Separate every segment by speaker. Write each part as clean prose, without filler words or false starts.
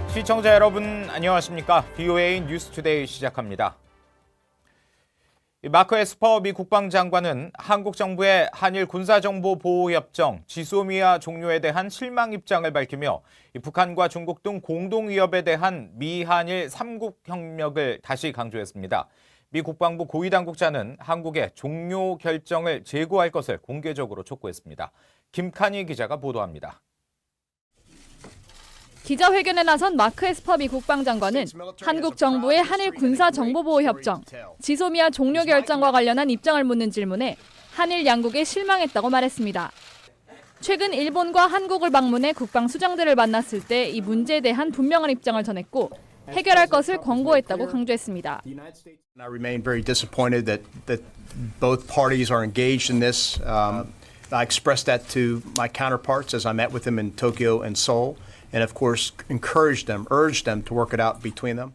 Speaker 1: 시청자 여러분 안녕하십니까? VOA 뉴스투데이 시작합니다. 마크 에스퍼 미 국방장관은 한국 정부의 한일 군사정보보호협정 지소미아 종료에 대한 실망 입장을 밝히며 북한과 중국 등 공동위협에 대한 미한일 3국 협력을 다시 강조했습니다. 미 국방부 고위당국자는 한국의 종료 결정을 재고할 것을 공개적으로 촉구했습니다. 김칸희 기자가 보도합니다.
Speaker 2: 기자회견에 나선 마크 에스퍼 미 국방장관은 한국 정부의 한일 군사정보보호협정, 지소미아 종료 결정과 관련한 입장을 묻는 질문에 한일 양국에 실망했다고 말했습니다. 최근 일본과 한국을 방문해 국방수장들을 만났을 때 이 문제에 대한 분명한 입장을 전했고 해결할 것을 권고했다고 강조했습니다.
Speaker 3: I remain very disappointed that both parties are engaged in this. I expressed that to my counterparts as I met with them in Tokyo and Seoul. And of course, urged them to work it out between them.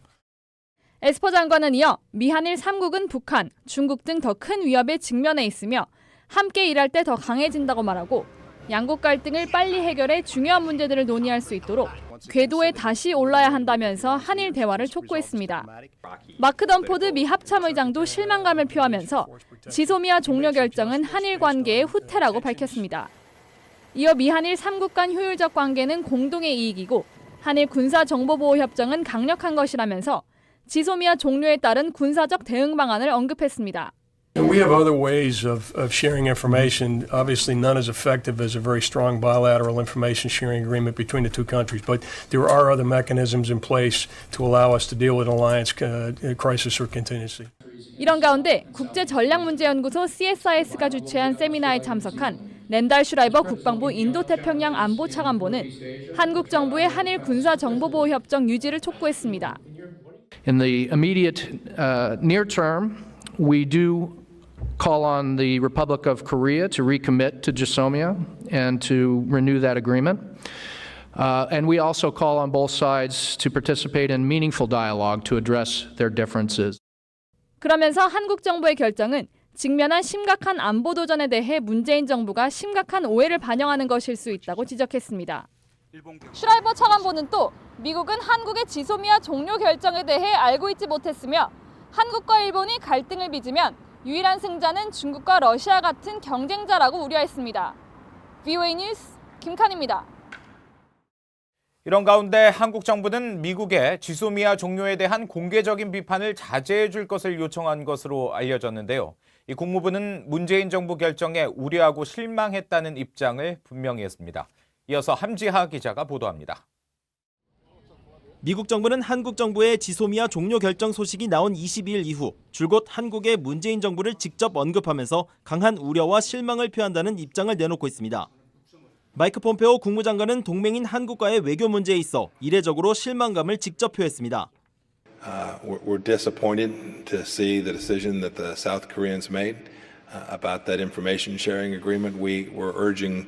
Speaker 2: 에스퍼 장관은 이어 미한일 3국은 북한, 중국 등 더 큰 위협에 직면해 있으며 함께 일할 때 더 강해진다고 말하고 양국 갈등을 빨리 해결해 중요한 문제들을 논의할 수 있도록 궤도에 다시 올라야 한다면서 한일 대화를 촉구했습니다. 마크 덤포드 미 합참의장도 실망감을 표하면서 지소미아 종료 결정은 한일 관계의 후퇴라고 밝혔습니다. 이어 미한일 3국 간 효율적 관계는 공동의 이익이고 한일 군사정보보호협정은 강력한 것이라면서 지소미아 종료에 따른 군사적 대응 방안을 언급했습니다.
Speaker 4: We have other ways of sharing information. Obviously, none as effective as a very strong bilateral information sharing agreement between the two countries. But there are other mechanisms in place to allow us to deal with an alliance crisis or contingency.
Speaker 2: 이런 가운데 국제전략문제연구소 CSIS가 주최한 세미나에 참석한 랜달 슈라이버 국방부 인도태평양 안보차관보는 한국 정부의 한일 군사정보보호협정 유지를 촉구했습니다.
Speaker 5: In the immediate near term, we do call on the Republic of Korea to recommit to GSOMIA and to renew that agreement. And we also call on both sides to participate in meaningful dialogue to address their differences.
Speaker 2: 그러면서 한국 정부의 결정은 직면한 심각한 안보 도전에 대해 문재인 정부가 심각한 오해를 반영하는 것일 수 있다고 지적했습니다. 슈라이버 차관보는 또 미국은 한국의 지소미아 종료 결정에 대해 알고 있지 못했으며 한국과 일본이 갈등을 빚으면 유일한 승자는 중국과 러시아 같은 경쟁자라고 우려했습니다. VOA 뉴스 김칸입니다.
Speaker 1: 이런 가운데 한국 정부는 미국의 지소미아 종료에 대한 공개적인 비판을 자제해 줄 것을 요청한 것으로 알려졌는데요. 이 국무부는 문재인 정부 결정에 우려하고 실망했다는 입장을 분명히 했습니다. 이어서 함지하 기자가 보도합니다.
Speaker 6: 미국 정부는 한국 정부의 지소미아 종료 결정 소식이 나온 22일 이후 줄곧 한국의 문재인 정부를 직접 언급하면서 강한 우려와 실망을 표한다는 입장을 내놓고 있습니다. 마이크 폼페오 국무장관은 동맹인 한국과의 외교 문제에 있어 이례적으로 실망감을 직접 표했습니다.
Speaker 7: We're disappointed to see the decision that the South Koreans made about that information sharing agreement. We were urging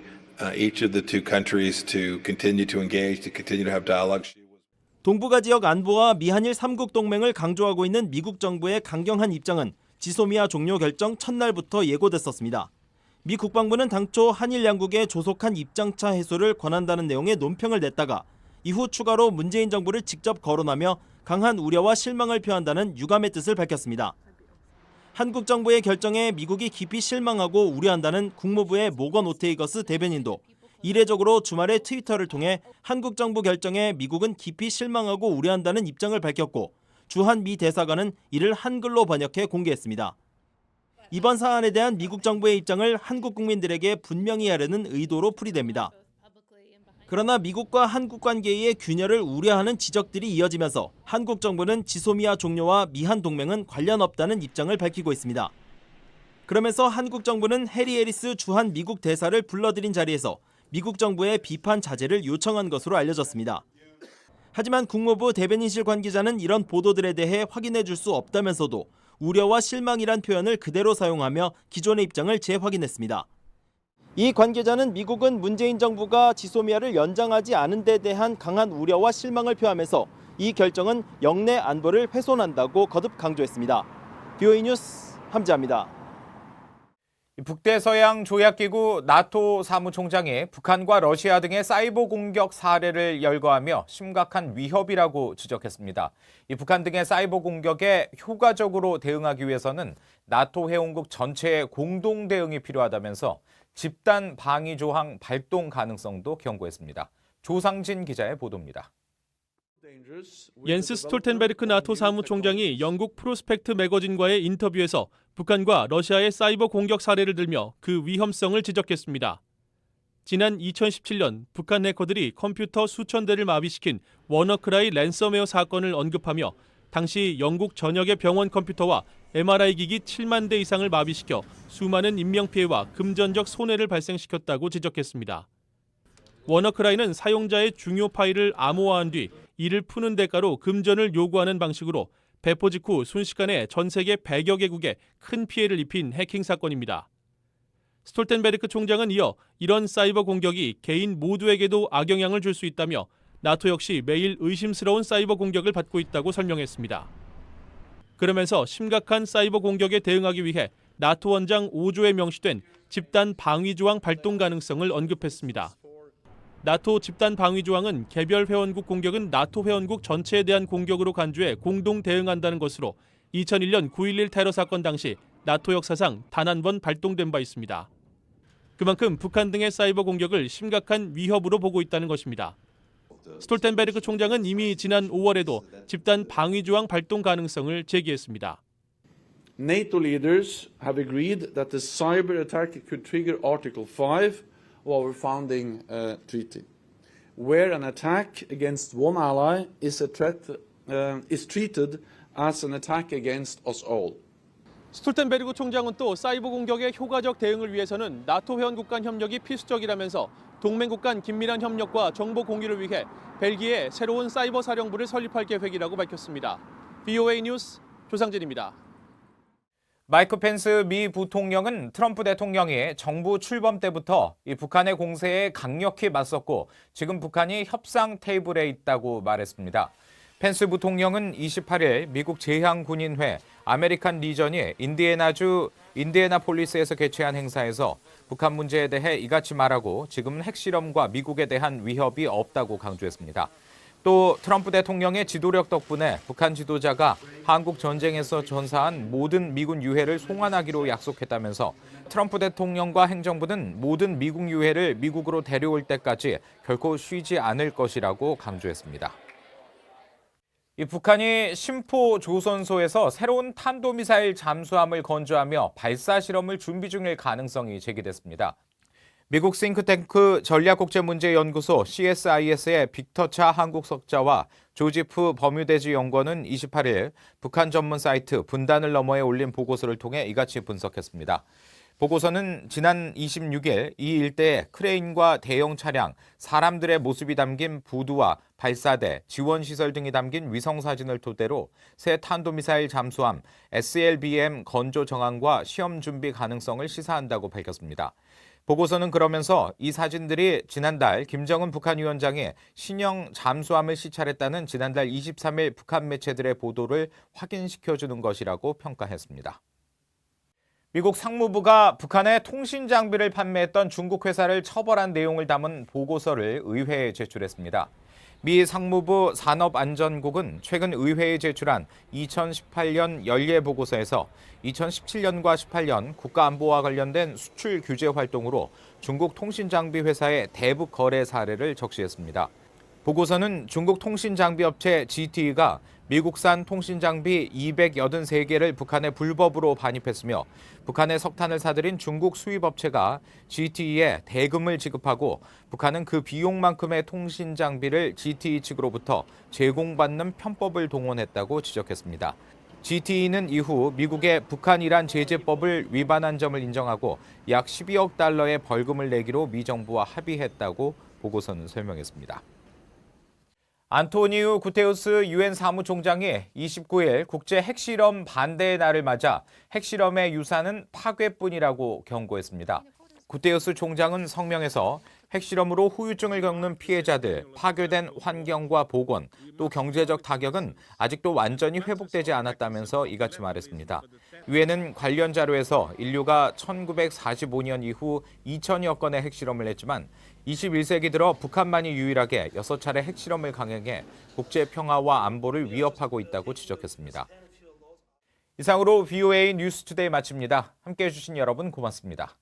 Speaker 7: each of the two countries to continue to engage, to continue to have dialogue.
Speaker 6: 동북아 지역 안보와 미한일 3국 동맹을 강조하고 있는 미국 정부의 강경한 입장은 지소미아 종료 결정 첫날부터 예고됐었습니다. 미 국방부는 당초 한일 양국의 조속한 입장차 해소를 권한다는 내용의 논평을 냈다가 이후 추가로 문재인 정부를 직접 거론하며 강한 우려와 실망을 표한다는 유감의 뜻을 밝혔습니다. 한국 정부의 결정에 미국이 깊이 실망하고 우려한다는 국무부의 모건 오테이거스 대변인도 이례적으로 주말에 트위터를 통해 한국 정부 결정에 미국은 깊이 실망하고 우려한다는 입장을 밝혔고 주한 미 대사관은 이를 한글로 번역해 공개했습니다. 이번 사안에 대한 미국 정부의 입장을 한국 국민들에게 분명히 하려는 의도로 풀이됩니다. 그러나 미국과 한국 관계의 균열을 우려하는 지적들이 이어지면서 한국 정부는 지소미아 종료와 미한 동맹은 관련 없다는 입장을 밝히고 있습니다. 그러면서 한국 정부는 해리 해리스 주한 미국 대사를 불러들인 자리에서 미국 정부의 비판 자제를 요청한 것으로 알려졌습니다. 하지만 국무부 대변인실 관계자는 이런 보도들에 대해 확인해 줄 수 없다면서도 우려와 실망이란 표현을 그대로 사용하며 기존의 입장을 재확인했습니다. 이 관계자는 미국은 문재인 정부가 지소미아를 연장하지 않은 데 대한 강한 우려와 실망을 표하면서 이 결정은 영내 안보를 훼손한다고 거듭 강조했습니다. VOA 뉴스 함지아입니다.
Speaker 1: 북대서양 조약기구 나토 사무총장이 북한과 러시아 등의 사이버 공격 사례를 열거하며 심각한 위협이라고 지적했습니다. 이 북한 등의 사이버 공격에 효과적으로 대응하기 위해서는 나토 회원국 전체의 공동 대응이 필요하다면서 집단 방위 조항 발동 가능성도 경고했습니다. 조상진 기자의 보도입니다.
Speaker 8: 옌스 스톨텐베르크 나토 사무총장이 영국 프로스펙트 매거진과의 인터뷰에서 북한과 러시아의 사이버 공격 사례를 들며 그 위험성을 지적했습니다. 지난 2017년 북한 해커들이 컴퓨터 수천 대를 마비시킨 워너크라이 랜섬웨어 사건을 언급하며 당시 영국 전역의 병원 컴퓨터와 MRI 기기 7만 대 이상을 마비시켜 수많은 인명피해와 금전적 손해를 발생시켰다고 지적했습니다. 워너크라이는 사용자의 중요 파일을 암호화한 뒤 이를 푸는 대가로 금전을 요구하는 방식으로 배포 직후 순식간에 전 세계 100여 개국에 큰 피해를 입힌 해킹 사건입니다. 스톨텐베르크 총장은 이어 이런 사이버 공격이 개인 모두에게도 악영향을 줄 수 있다며 나토 역시 매일 의심스러운 사이버 공격을 받고 있다고 설명했습니다. 그러면서 심각한 사이버 공격에 대응하기 위해 나토 원장 5조에 명시된 집단 방위 조항 발동 가능성을 언급했습니다. 나토 집단 방위 조항은 개별 회원국 공격은 나토 회원국 전체에 대한 공격으로 간주해 공동 대응한다는 것으로 2001년 9.11 테러 사건 당시 나토 역사상 단 한 번 발동된 바 있습니다. 그만큼 북한 등의 사이버 공격을 심각한 위협으로 보고 있다는 것입니다. 스톨텐베르크 총장은 이미 지난 5월에도 집단 방위 조항 발동 가능성을 제기했습니다.
Speaker 9: NATO leaders have agreed that the cyber attack could trigger Article 5 of our founding treaty, where an attack against one ally is a threat is treated as an attack against us all.
Speaker 8: 스톨텐베르크 총장은 또 사이버 공격의 효과적 대응을 위해서는 나토 회원국 간 협력이 필수적이라면서 동맹국 간 긴밀한 협력과 정보 공유를 위해 벨기에 새로운 사이버 사령부를 설립할 계획이라고 밝혔습니다. VOA 뉴스 조상진입니다.
Speaker 1: 마이크 펜스 미 부통령은 트럼프 대통령이 정부 출범 때부터 이 북한의 공세에 강력히 맞섰고 지금 북한이 협상 테이블에 있다고 말했습니다. 펜스 부통령은 28일 미국 제향군인회 아메리칸 리전이 인디애나주 인디애나폴리스에서 개최한 행사에서 북한 문제에 대해 이같이 말하고 지금은 핵실험과 미국에 대한 위협이 없다고 강조했습니다. 또 트럼프 대통령의 지도력 덕분에 북한 지도자가 한국 전쟁에서 전사한 모든 미군 유해를 송환하기로 약속했다면서 트럼프 대통령과 행정부는 모든 미국 유해를 미국으로 데려올 때까지 결코 쉬지 않을 것이라고 강조했습니다. 이 북한이 심포 조선소에서 새로운 탄도미사일 잠수함을 건조하며 발사 실험을 준비 중일 가능성이 제기됐습니다. 미국 싱크탱크 전략국제문제연구소 CSIS의 빅터 차 한국석자와 조지프 버뮤데즈 연구원은 28일 북한 전문 사이트 분단을 너머에 올린 보고서를 통해 이같이 분석했습니다. 보고서는 지난 26일 이 일대에 크레인과 대형 차량, 사람들의 모습이 담긴 부두와 발사대, 지원시설 등이 담긴 위성사진을 토대로 새 탄도미사일 잠수함 SLBM 건조 정황과 시험 준비 가능성을 시사한다고 밝혔습니다. 보고서는 그러면서 이 사진들이 지난달 김정은 북한 위원장이 신형 잠수함을 시찰했다는 지난달 23일 북한 매체들의 보도를 확인시켜주는 것이라고 평가했습니다. 미국 상무부가 북한에 통신 장비를 판매했던 중국 회사를 처벌한 내용을 담은 보고서를 의회에 제출했습니다. 미 상무부 산업안전국은 최근 의회에 제출한 2018년 연례보고서에서 2017년과 18년 국가안보와 관련된 수출 규제 활동으로 중국 통신장비 회사의 대북 거래 사례를 적시했습니다. 보고서는 중국 통신장비업체 GTE가 미국산 통신장비 283개를 북한에 불법으로 반입했으며 북한에 석탄을 사들인 중국 수입업체가 GTE에 대금을 지급하고 북한은 그 비용만큼의 통신장비를 GTE 측으로부터 제공받는 편법을 동원했다고 지적했습니다. GTE는 이후 미국의 북한-이란 제재법을 위반한 점을 인정하고 약 12억 달러의 벌금을 내기로 미 정부와 합의했다고 보고서는 설명했습니다. 안토니우 구테우스 유엔 사무총장이 29일 국제 핵실험 반대의 날을 맞아 핵실험의 유산은 파괴뿐이라고 경고했습니다. 구테우스 총장은 성명에서 핵실험으로 후유증을 겪는 피해자들, 파괴된 환경과 보건, 또 경제적 타격은 아직도 완전히 회복되지 않았다면서 이같이 말했습니다. 유엔은 관련 자료에서 인류가 1945년 이후 2천여 건의 핵실험을 했지만 21세기 들어 북한만이 유일하게 6차례 핵실험을 강행해 국제 평화와 안보를 위협하고 있다고 지적했습니다. 이상으로 VOA 뉴스투데이 마칩니다. 함께해 주신 여러분 고맙습니다.